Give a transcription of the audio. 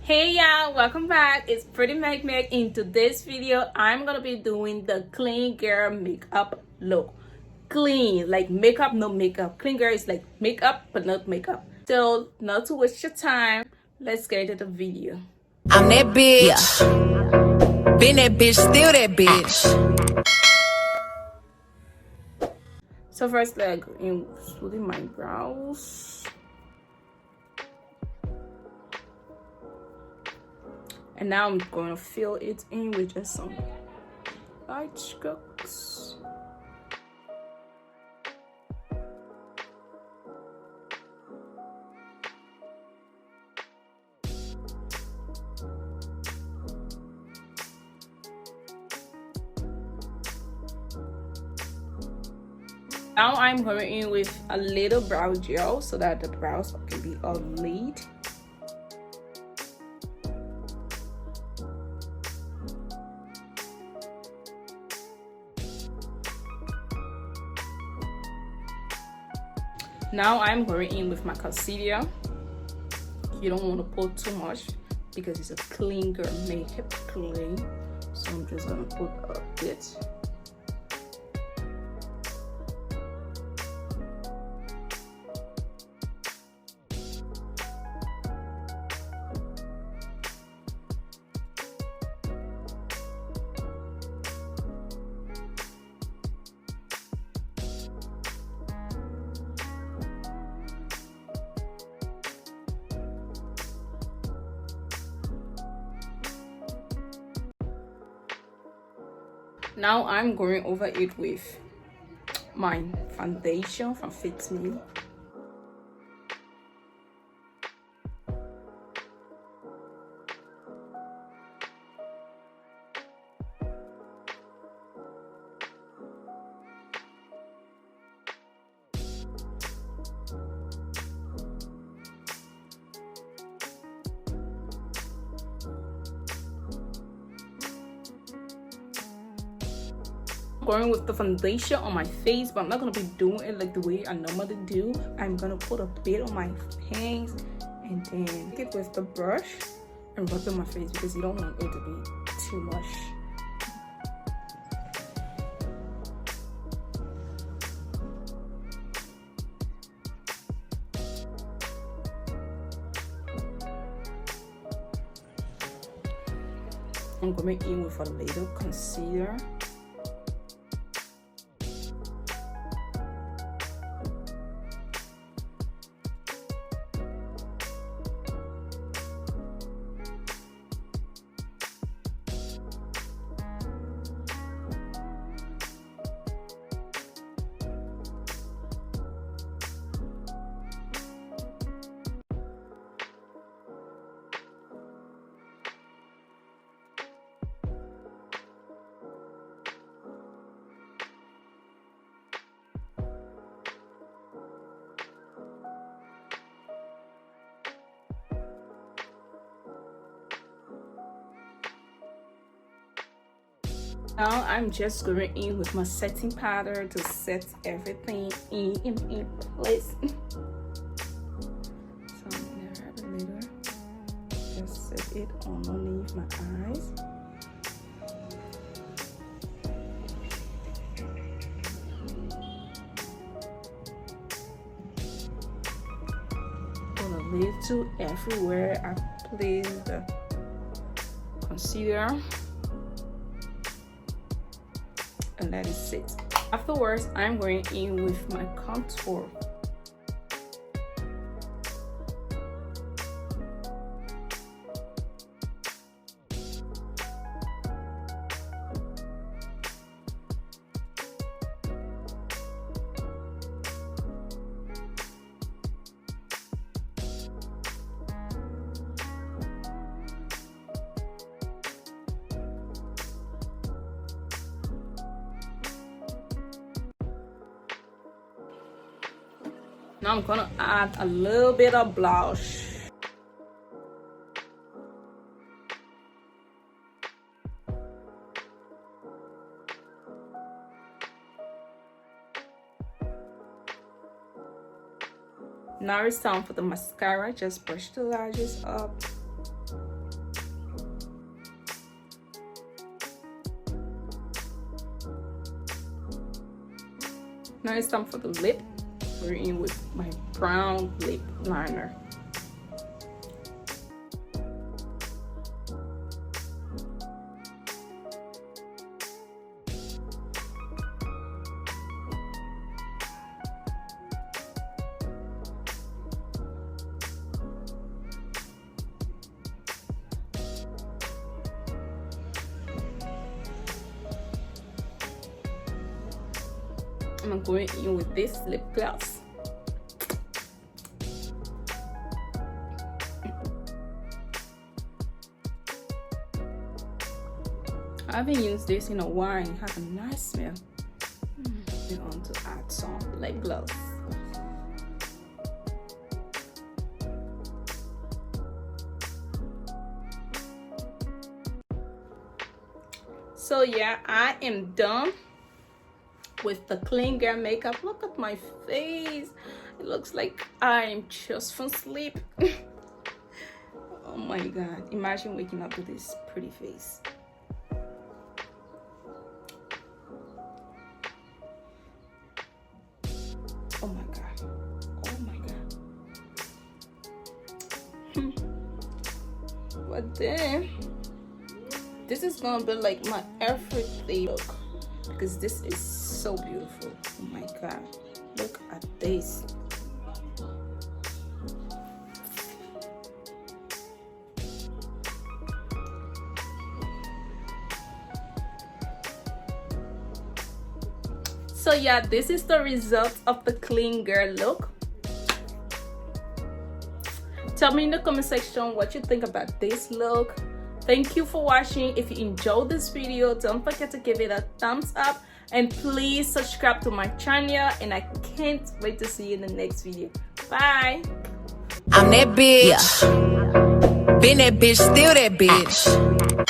Hey y'all, welcome back. It's Pretty Meg. In today's video, I'm gonna be doing the clean girl makeup look. Clean, like makeup, no makeup. Clean girl is like makeup, but not makeup. So, not to waste your time, let's get into the video. I'm that bitch. Yeah. Been that bitch, still that bitch. So first, like, smoothing my brows. And now I'm going to fill it in with just some light strokes. Now I'm going in with a little brow gel so that the brows can be all laid. Now I'm going in with my concealer. You don't want to put too much because it's a clean girl makeup clean. So I'm just gonna put a bit. Now I'm going over it with my foundation from Fit Me. Going with the foundation on my face, but I'm not gonna be doing it like the way I normally do. I'm gonna put a bit on my hands and then get with the brush and rub it on my face because you don't want it to be too much. I'm going in with a little concealer. Now I'm just going in with my setting powder to set everything in place. So I'm gonna have a little, just set it underneath my eyes. Put a little everywhere I place the concealer. And let it sit. Afterwards, I'm going in with my contour. Now I'm gonna add a little bit of blush. Now it's time for the mascara. Just brush the lashes up Now it's time for the lip. We're in with my brown lip liner. I'm going in with this lip gloss. I haven't used this in a while. It has a nice smell. We want to add some lip gloss. So yeah, I am done with the clean girl makeup. Look at my face. It looks like I'm just from sleep. Oh my god, imagine waking up with this pretty face. Oh my god, oh my god. But then this is gonna be like my everyday look, because this is so beautiful. Oh my god, look at this. So yeah, this is the result of the clean girl look. Tell me in the comment section what you think about this look. Thank you for watching. If you enjoyed this video, don't forget to give it a thumbs up, and please subscribe to my channel, and I can't wait to see you in the next video. Bye. I'm that bitch. Been that bitch, still that bitch.